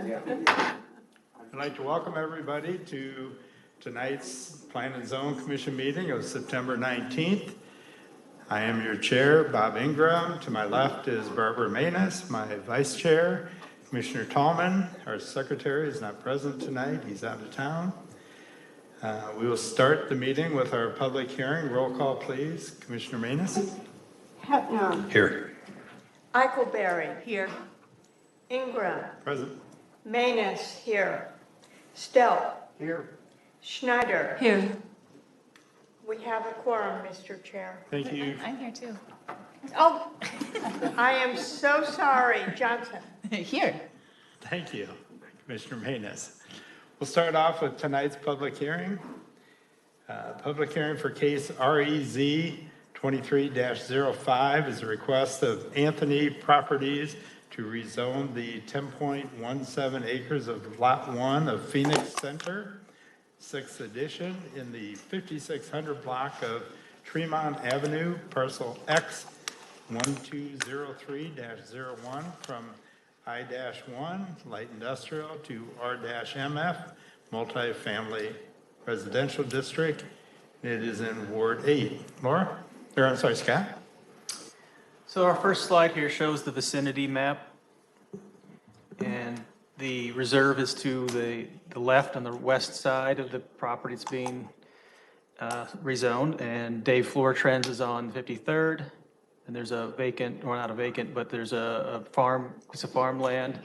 I'd like to welcome everybody to tonight's Plan and Zone Commission meeting of September 19th. I am your chair, Bob Ingram. To my left is Barbara Manus, my vice chair. Commissioner Tallman, our secretary, is not present tonight. He's out of town. We will start the meeting with our public hearing. Roll call, please. Commissioner Manus? Hetner. Here. Eichelberry. Here. Ingram. Present. Manus. Here. Stelp. Here. Schneider. Here. We have a quorum, Mr. Chair. Thank you. I'm here too. Oh, I am so sorry, Johnson. Here. Thank you, Commissioner Manus. We'll start off with tonight's public hearing. Public hearing for case REZ 23-05 is a request of Anthony Properties to rezone the 10.17 acres of Lot 1 of Phoenix Center, 6th edition, in the 5600 block of Tremont Avenue, parcel X 1203-01 from I-1 light industrial to R-MF multifamily residential district. It is in Ward 8. Laura? Or I'm sorry, Scott? So our first slide here shows the vicinity map. And the reserve is to the left on the west side of the property that's being rezoned. And Dave Floortrends is on 53rd. And there's a vacant, or not a vacant, but there's a piece of farmland.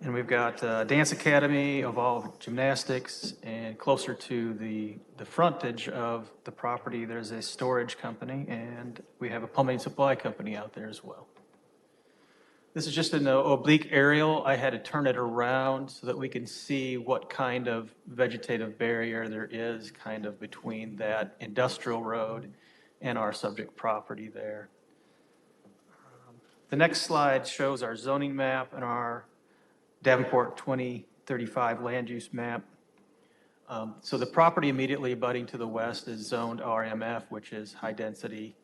And we've got Dance Academy, Evolve Gymnastics, and closer to the frontage of the property, there's a storage company, and we have a plumbing supply company out there as well. This is just an oblique aerial. I had to turn it around so that we can see what kind of vegetative barrier there is kind of between that industrial road and our subject property there. The next slide shows our zoning map and our Davenport 2035 land use map. So the property immediately abutting to the west is zoned RMF, which is high density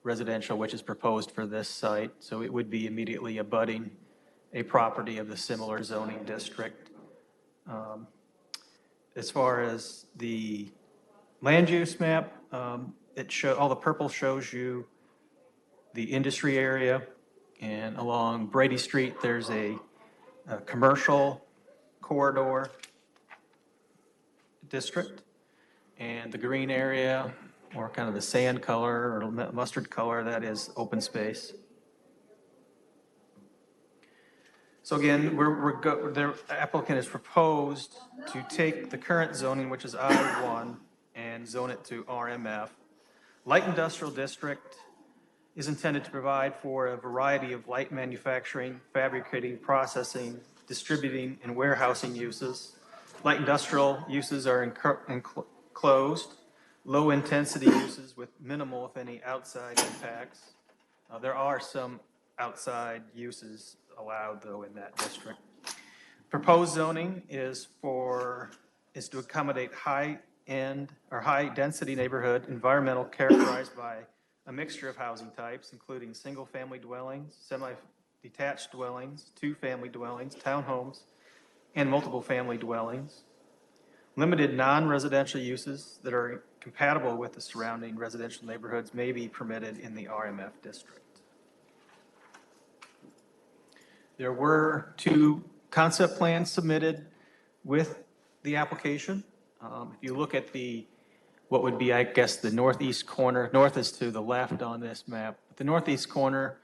residential, which is proposed for this site. So it would be immediately abutting a property of the similar zoning district. As far as the land use map, all the purple shows you the industry area. And along Brady Street, there's a commercial corridor district. And the green area, or kind of the sand color or mustard color, that is open space. So again, the applicant has proposed to take the current zoning, which is I1, and zone it to RMF. Light industrial district is intended to provide for a variety of light manufacturing, fabricating, processing, distributing, and warehousing uses. Light industrial uses are enclosed, low-intensity uses with minimal, if any, outside impacts. There are some outside uses allowed, though, in that district. Proposed zoning is to accommodate high-end or high-density neighborhood environmental characterized by a mixture of housing types, including single-family dwellings, semi-detached dwellings, two-family dwellings, townhomes, and multiple-family dwellings. Limited non-residential uses that are compatible with the surrounding residential neighborhoods may be permitted in the RMF district. There were 2 concept plans submitted with the application. If you look at what would be, I guess, the northeast corner. North is to the left on this map. The northeast corner,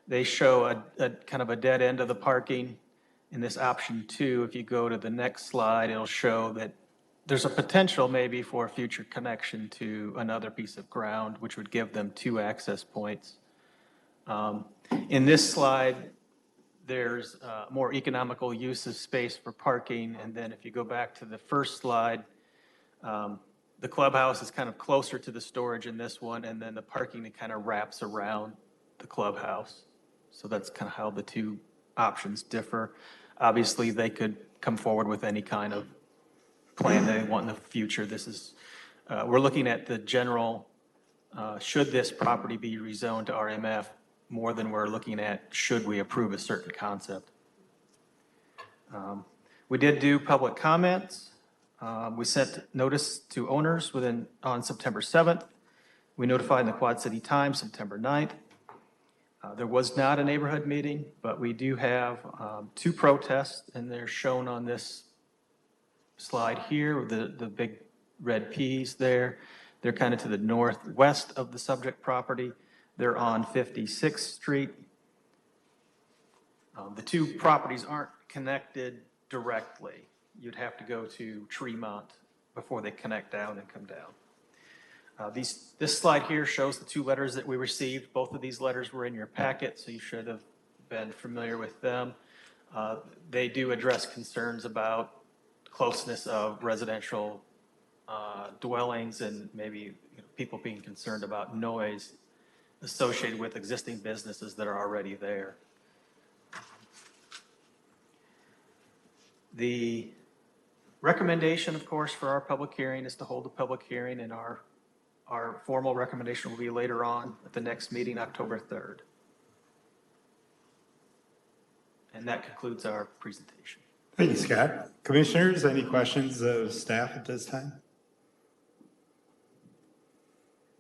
they show a kind of a dead end of the parking in this option 2. If you go to the next slide, it'll show that there's a potential maybe for a future connection to another piece of ground, which would give them 2 access points. In this slide, there's more economical use of space for parking. And then if you go back to the first slide, the clubhouse is kind of closer to the storage in this one, and then the parking kind of wraps around the clubhouse. So that's kind of how the 2 options differ. Obviously, they could come forward with any kind of plan they want in the future. This is, we're looking at the general, should this property be rezoned to RMF, more than we're looking at should we approve a certain concept. We did do public comments. We sent notice to owners on September 7th. We notified in the Quad City Times September 9th. There was not a neighborhood meeting, but we do have 2 protests, and they're shown on this slide here, the big red Ps there. They're kind of to the northwest of the subject property. They're on 56th Street. The 2 properties aren't connected directly. You'd have to go to Tremont before they connect down and come down. This slide here shows the 2 letters that we received. Both of these letters were in your packet, so you should have been familiar with them. They do address concerns about closeness of residential dwellings and maybe people being concerned about noise associated with existing businesses that are already there. The recommendation, of course, for our public hearing is to hold a public hearing, and our formal recommendation will be later on at the next meeting, October 3rd. And that concludes our presentation. Thank you, Scott. Commissioners, any questions of staff at this time?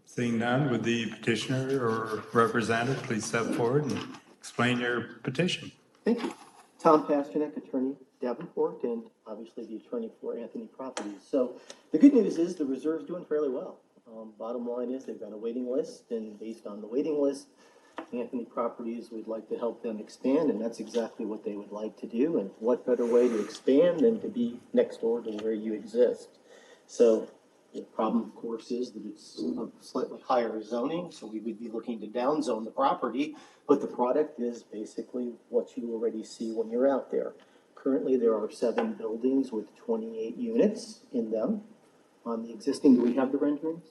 Seeing none, would the petitioner or representative please step forward and explain your petition? Thank you. Tom Pasternak, attorney, Davenport, and obviously the attorney for Anthony Properties. So the good news is the reserve's doing fairly well. Bottom line is they've got a waiting list, and based on the waiting list, Anthony Properties would like to help them expand, and that's exactly what they would like to do. And what better way to expand than to be next door to where you exist? So the problem, of course, is that it's a slightly higher zoning, so we would be looking to downzone the property, but the product is basically what you already see when you're out there. Currently, there are 7 buildings with 28 units in them. On the existing, do we have the renderings?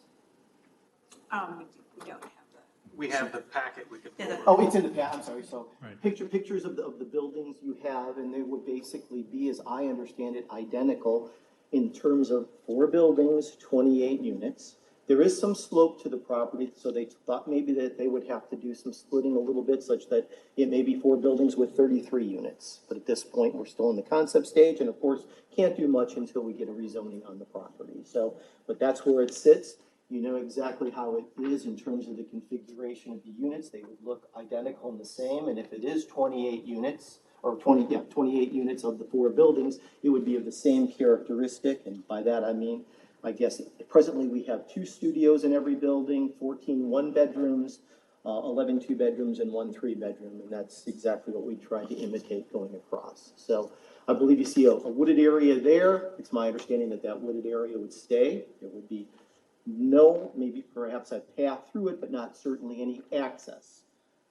We don't have that. We have the packet we could. Oh, it's in the back, I'm sorry, so Right. pictures of the buildings you have, and they would basically be, as I understand it, identical in terms of 4 buildings, 28 units. There is some slope to the property, so they thought maybe that they would have to do some splitting a little bit such that it may be 4 buildings with 33 units. But at this point, we're still in the concept stage, and of course, can't do much until we get a rezoning on the property. So, but that's where it sits. You know exactly how it is in terms of the configuration of the units. They would look identical and the same, and if it is 28 units, or 28 units of the 4 buildings, it would be of the same characteristic, and by that I mean, I guess, presently we have 2 studios in every building, 14 1-bedrooms, 11 2-bedrooms, and 1 3-bedroom, and that's exactly what we try to imitate going across. So I believe you see a wooded area there. It's my understanding that that wooded area would stay. There would be maybe perhaps a path through it, but not certainly any access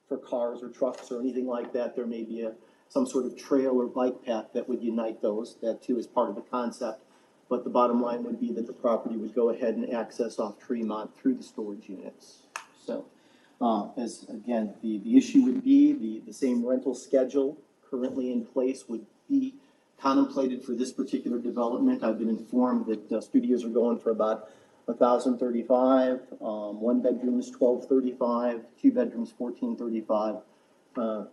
for cars or trucks or anything like that. There may be some sort of trail or bike path that would unite those. That too is part of the concept. But the bottom line would be that the property would go ahead and access off Tremont through the storage units. So, as again, the issue would be the same rental schedule currently in place would be contemplated for this particular development. I've been informed that studios are going for about $1,035, 1 bedrooms $1,235, 2 bedrooms $1,435,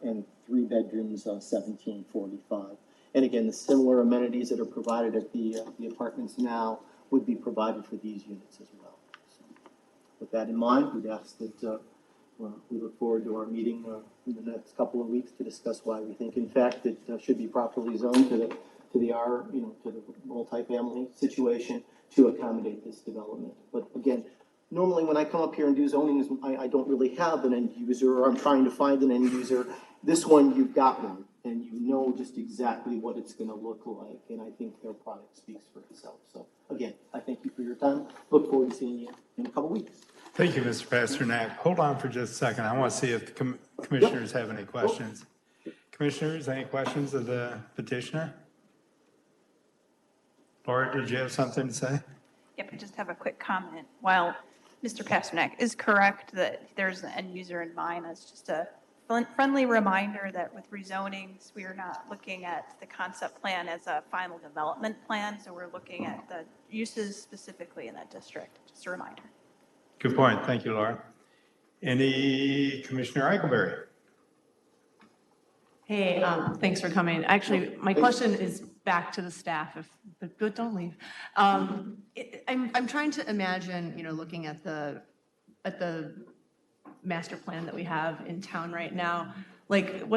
and 3 bedrooms $1,745. And again, the similar amenities that are provided at the apartments now would be provided for these units as well. So, with that in mind, we'd ask that we look forward to our meeting in the next couple of weeks to discuss why we think, in fact, it should be properly zoned to the multifamily situation to accommodate this development. But again, normally when I come up here and do zoning, I don't really have an end user, or I'm trying to find an end user. This one, you've got one, and you know just exactly what it's going to look like, and I think their product speaks for itself. So again, I thank you for your time. Look forward to seeing you in a couple weeks. Thank you, Mr. Pasternak. Hold on for just a second. I want to see if the commissioners have any questions. Commissioners, any questions of the petitioner? Laura, did you have something to say? Yep, I just have a quick comment. While Mr. Pasternak is correct that there's an end user in mind, that's just a friendly reminder that with rezonings, we are not looking at the concept plan as a final development plan, so we're looking at the uses specifically in that district. Just a reminder. Good point. Thank you, Laura. Any Commissioner Eichelberry? Hey, thanks for coming. Actually, my question is back to the staff, but don't leave. I'm trying to imagine, looking at the master plan that we have in town right now, like,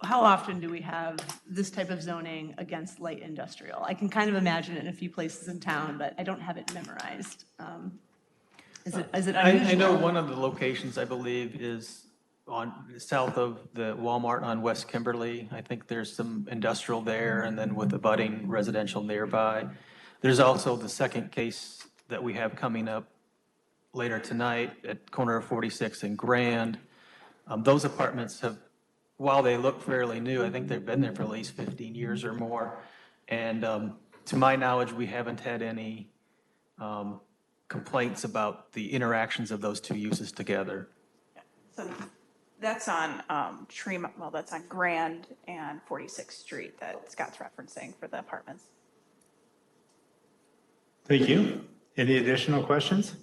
how often do we have this type of zoning against light industrial? I can kind of imagine it in a few places in town, but I don't have it memorized. Is it unusual? I know one of the locations, I believe, is on, south of the Walmart on West Kimberly. I think there's some industrial there, and then with abutting residential nearby. There's also the second case that we have coming up later tonight at corner of 46 and Grand. Those apartments have, while they look fairly new, I think they've been there for at least 15 years or more. And to my knowledge, we haven't had any complaints about the interactions of those two uses together. So that's on that's on Grand and 46th Street that Scott's referencing for the apartments. Thank you. Any additional questions?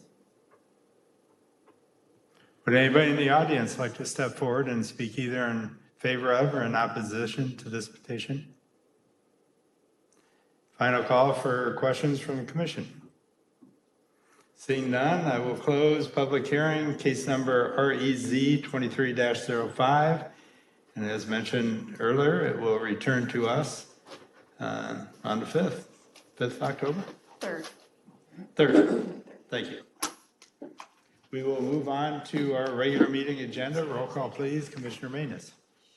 Would anybody in the audience like to step forward and speak either in favor of or in opposition to this petition? Final call for questions from the commission. Seeing none, I will close public hearing, case number REZ 23-05. And as mentioned earlier, it will return to us on the 5th of October? 3rd. Thank you. We will move on to our regular meeting agenda. Roll call, please. Commissioner Manus.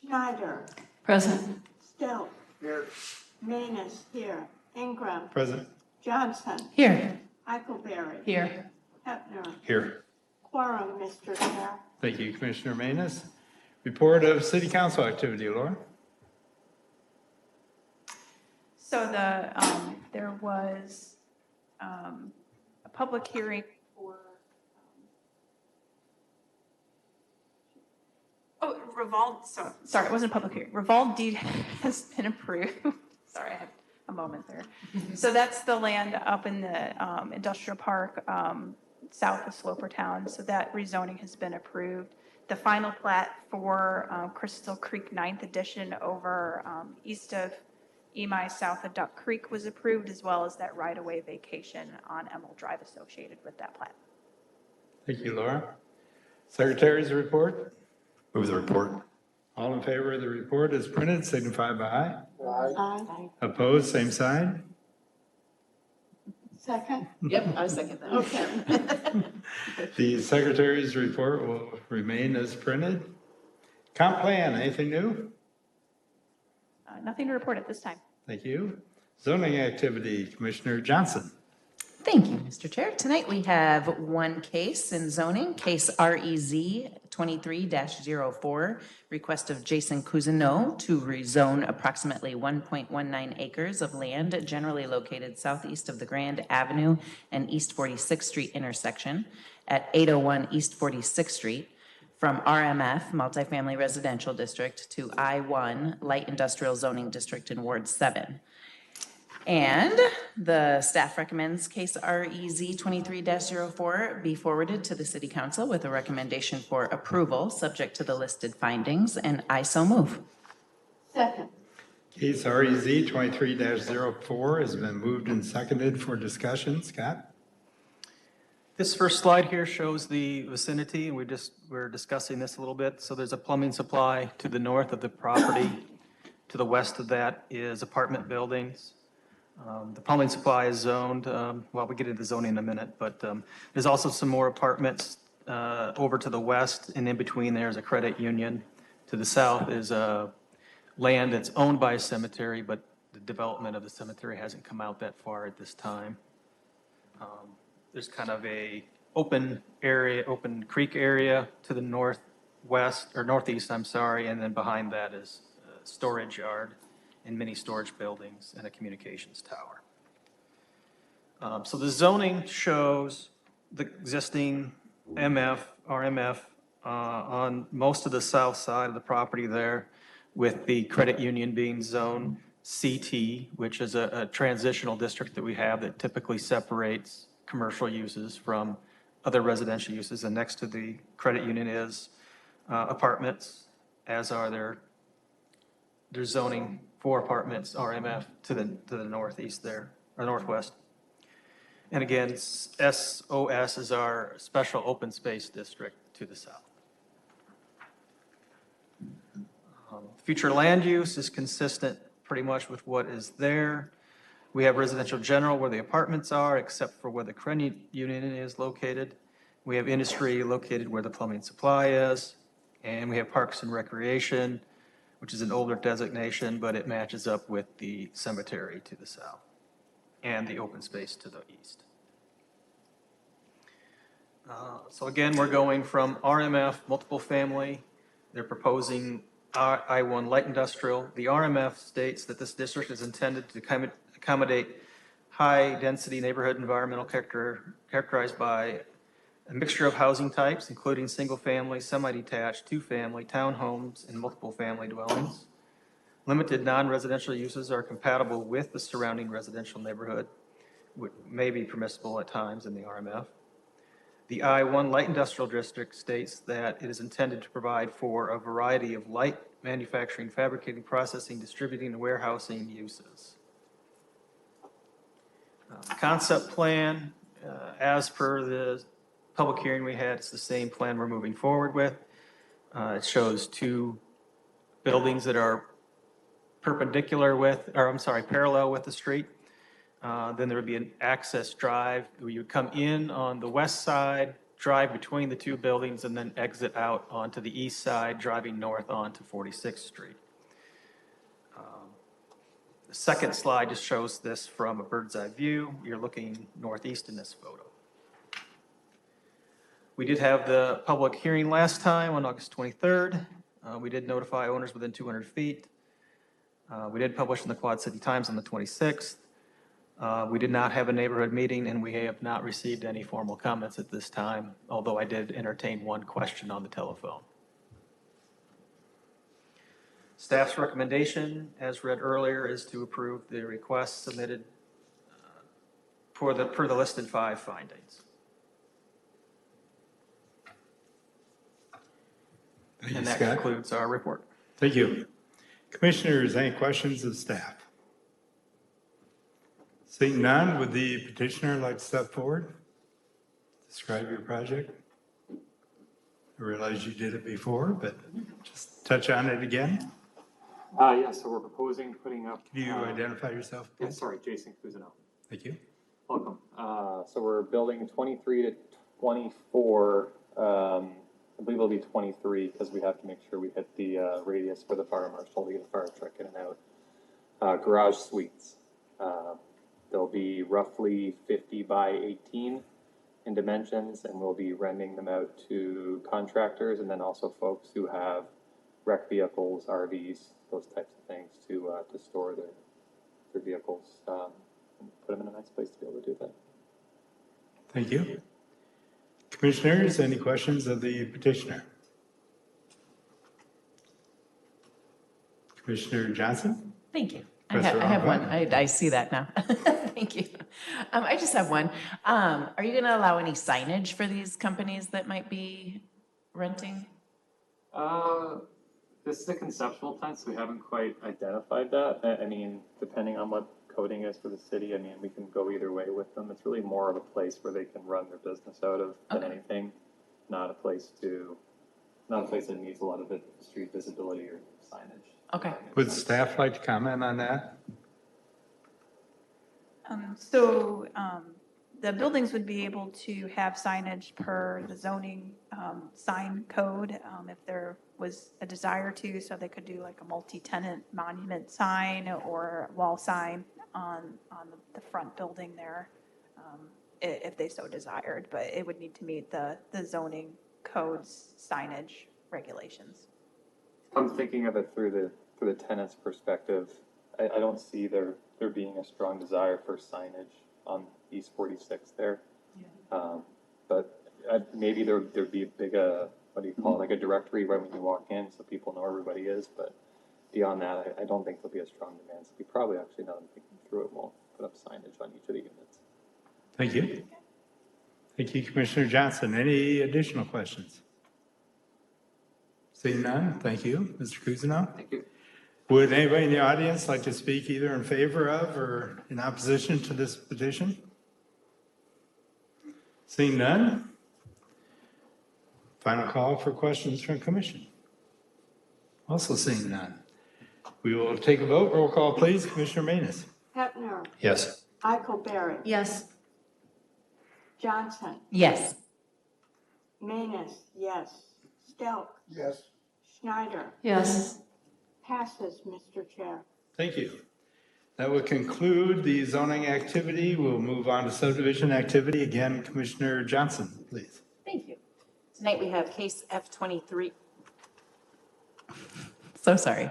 Schneider. Present. Still. Here. Manus, here. Ingram. Present. Johnson. Here. Eichelberry. Here. Hefner. Here. Quorum, Mr. Chair. Thank you, Commissioner Manus. Report of City Council activity, Laura. So there was a public hearing for, sorry, it wasn't a public hearing. Revolve deed has been approved. Sorry, I had a moment there. So that's the land up in the industrial park south of Slopertown. So that rezoning has been approved. The final plat for Crystal Creek 9th Edition over east of Emai, south of Duck Creek was approved, as well as that right-of-way vacation on Emerald Drive associated with that plat. Thank you, Laura. Secretary's report. Move the report. All in favor of the report as printed, signify by aye. Aye. Opposed, same sign. Second. Yep, I second that. Okay. The secretary's report will remain as printed. Comp plan, anything new? Nothing to report at this time. Thank you. Zoning activity, Commissioner Johnson. Thank you, Mr. Chair. Tonight we have one case in zoning, case REZ 23-04, request of Jason Cousineau to rezone approximately 1.19 acres of land generally located southeast of the Grand Avenue and East 46th Street intersection at 801 East 46th Street from RMF, Multifamily Residential District, to I-1, Light Industrial Zoning District in Ward 7. And the staff recommends case REZ 23-04 be forwarded to the City Council with a recommendation for approval, subject to the listed findings, and I so move. Second. Case REZ 23-04 has been moved and seconded for discussion. Scott? This first slide here shows the vicinity, and we're discussing this a little bit. So there's a plumbing supply to the north of the property. To the west of that is apartment buildings. The plumbing supply is zoned, well, we get into zoning in a minute, but there's also some more apartments over to the west, and in between there's a credit union. To the south is land that's owned by a cemetery, but the development of the cemetery hasn't come out that far at this time. There's kind of a open creek area to the northwest, or northeast, I'm sorry, and then behind that is a storage yard and many storage buildings and a communications tower. So the zoning shows the existing RMF on most of the south side of the property there, with the credit union being zone CT, which is a transitional district that we have that typically separates commercial uses from other residential uses. And next to the credit union is apartments, as are their there's zoning for apartments, RMF, to the northeast there, or northwest. And again, SOS is our special open space district to the south. Future land use is consistent pretty much with what is there. We have residential general where the apartments are, except for where the credit union is located. We have industry located where the plumbing supply is. And we have parks and recreation, which is an older designation, but it matches up with the cemetery to the south and the open space to the east. So again, we're going from RMF, multiple family. They're proposing I-1 light industrial. The RMF states that this district is intended to accommodate high-density neighborhood environmental characterized by a mixture of housing types, including single-family, semi-detached, two-family, townhomes, and multiple family dwellings. Limited non-residential uses are compatible with the surrounding residential neighborhood, which may be permissible at times in the RMF. The I-1 Light Industrial District states that it is intended to provide for a variety of light manufacturing, fabricating, processing, distributing, and warehousing uses. Concept plan, as per the public hearing we had, it's the same plan we're moving forward with. It shows two buildings that are parallel with the street. Then there would be an access drive where you would come in on the west side, drive between the two buildings, and then exit out onto the east side, driving north onto 46th Street. The second slide just shows this from a bird's eye view. You're looking northeast in this photo. We did have the public hearing last time on August 23rd. We did notify owners within 200 feet. We did publish in the Quad City Times on the 26th. We did not have a neighborhood meeting, and we have not received any formal comments at this time, although I did entertain one question on the telephone. Staff's recommendation, as read earlier, is to approve the request submitted per the listed 5 findings. Thank you, And that Scott. concludes our report. Thank you. Commissioners, any questions of staff? Seeing none, would the petitioner like to step forward? Describe your project? I realize you did it before, but just touch on it again. Yeah, so we're proposing putting up. Can you identify yourself, Yeah, please? sorry, Jason Cousineau. Thank you. Welcome. So we're building 23 to 24. I believe it'll be 23 because we have to make sure we hit the radius for the fire marshal to get a fire truck in and out. Garage suites. They'll be roughly 50 by 18 in dimensions, and we'll be renting them out to contractors and then also folks who have rec vehicles, RVs, those types of things to store their vehicles and put them in a nice place to be able to do that. Thank you. Commissioners, any questions of the petitioner? Commissioner Johnson? Thank you. I Press the have wrong one. button. I see that now. Thank you. I just have one. Are you going to allow any signage for these companies that might be renting? This is a conceptual plan, so we haven't quite identified that. I mean, depending on what coding is for the city, I mean, we can go either way with them. It's really more of a place where they can run their business out of than anything, not a place that needs a lot of street visibility or signage. Okay. Would staff like to comment on that? The buildings would be able to have signage per the zoning sign code if there was a desire to, so they could do like a multi-tenant monument sign or wall sign on the front building there if they so desired, but it would need to meet the zoning code's signage regulations. I'm thinking of it through the tenant's perspective. I don't see there being a strong desire for signage on East 46 there. But maybe there'd be a big, what do you call it, like a directory right when you walk in so people know everybody is. But beyond that, I don't think there'll be a strong demand. So we probably actually, now that I'm thinking through it, won't put up signage on each of the units. Thank you. Thank you, Commissioner Johnson. Any additional questions? Seeing none, thank you. Mr. Cousineau? Thank you. Would anybody in the audience like to speak either in favor of or in opposition to this petition? Seeing none? Final call for questions from commission. Also seeing none. We will take a vote. Roll call, please. Commissioner Manus. Hefner, Yes. Eichelberry, Yes. Johnson, Yes. Manus, yes. Stelk, Yes. Schneider, Yes. passes, Mr. Chair. Thank you. That would conclude the zoning activity. We'll move on to subdivision activity. Again, Commissioner Johnson, please. Thank you. Tonight we have case F23. So sorry.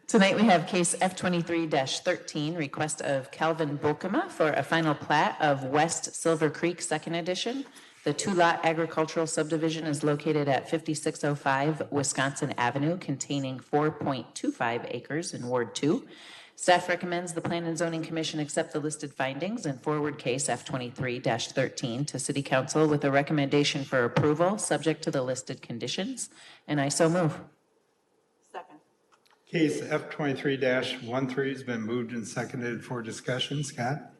Tonight we have case F23-13, request of Calvin Bolkema for a final plat of West Silver Creek Second Edition. The two-lot agricultural subdivision is located at 5605 Wisconsin Avenue, containing 4.25 acres in Ward 2. Staff recommends the Plan and Zoning Commission accept the listed findings and forward case F23-13 to City Council with a recommendation for approval, subject to the listed conditions, and I so move. Second. Case F23-13 has been moved and seconded for discussion. Scott?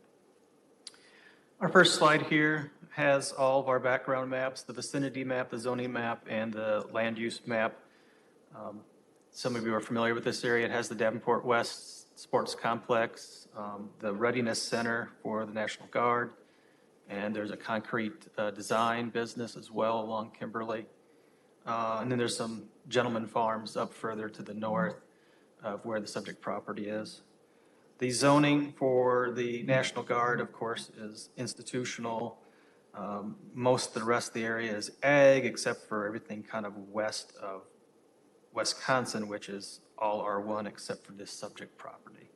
Our first slide here has all of our background maps, the vicinity map, the zoning map, and the land use map. Some of you are familiar with this area. It has the Davenport West Sports Complex, the Readiness Center for the National Guard, and there's a concrete design business as well along Kimberly. And then there's some gentleman farms up further to the north of where the subject property is. The zoning for the National Guard, of course, is institutional. Most of the rest of the area is ag, except for everything kind of west of Wisconsin, which is all R1 except for this subject property.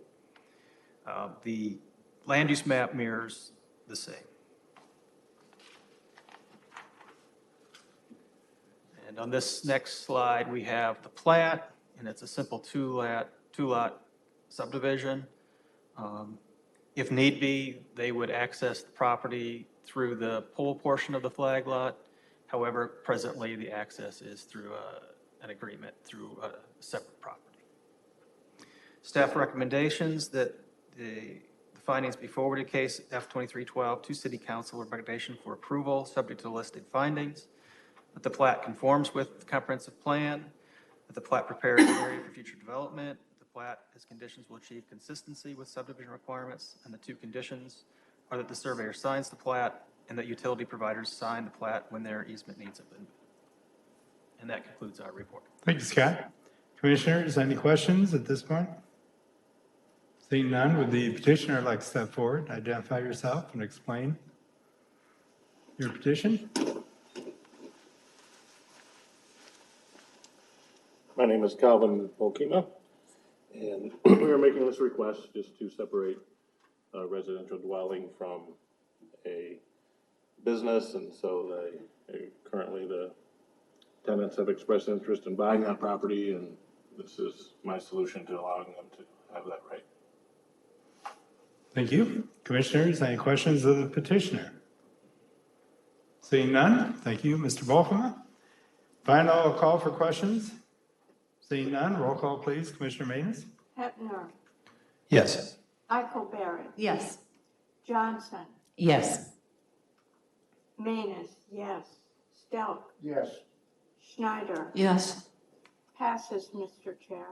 The land use map mirrors the same. And on this next slide, we have the plat, and it's a simple two-lot subdivision. If need be, they would access the property through the pole portion of the flag lot. However, presently, the access is through an agreement through a separate property. Staff recommendations that the findings be forwarded case F2312 to City Council with recommendation for approval, subject to the listed findings, that the plat conforms with the comprehensive plan, that the plat prepares an area for future development, the plat, as conditions will achieve consistency with subdivision requirements, and the two conditions are that the surveyor signs the plat and that utility providers sign the plat when their easement needs have been met. And that concludes our report. Thank you, Scott. Commissioners, any questions at this point? Seeing none, would the petitioner like to step forward, identify yourself, and explain your petition? My name is Calvin Bolkema, and we are making this request just to separate a residential dwelling from a business, and so currently the tenants have expressed interest in buying that property, and this is my solution to allowing them to have that right. Thank you. Commissioners, any questions of the petitioner? Seeing none, thank you, Mr. Bolkema. Final call for questions? Seeing none, roll call, please. Commissioner Manus? Hefner, Yes. Eichelberry, Yes. Johnson, Yes. Manus, yes. Stelk, Yes. Schneider, Yes. passes, Mr. Chair.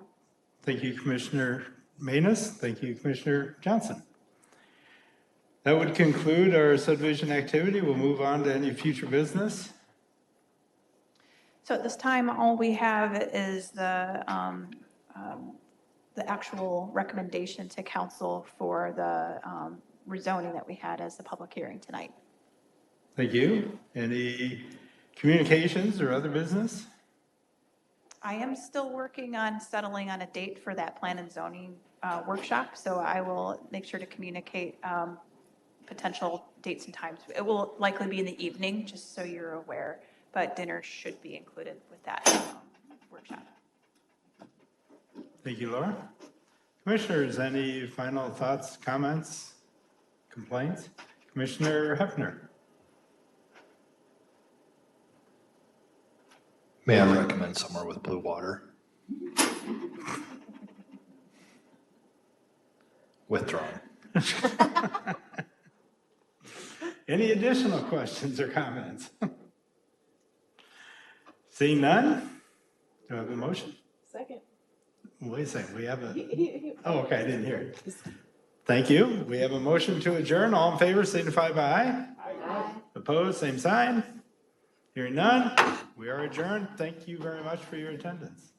Thank you, Commissioner Manus. Thank you, Commissioner Johnson. That would conclude our subdivision activity. We'll move on to any future business. So at this time, all we have is the actual recommendation to council for the rezoning that we had as the public hearing tonight. Thank you. Any communications or other business? I am still working on settling on a date for that plan and zoning workshop, so I will make sure to communicate potential dates and times. It will likely be in the evening, just so you're aware, but dinner should be included with that workshop. Thank you, Laura. Commissioners, any final thoughts, comments, complaints? Commissioner Hefner? May I recommend somewhere with blue water? Withdrawn. Any additional questions or comments? Seeing none? Do I have a motion? Second. Wait a second, we have a, oh, okay, I didn't hear it. Thank you. We have a motion to adjourn. All in favor, signify by aye. Aye. Opposed, same sign. Hearing none, we are adjourned. Thank you very much for your attendance.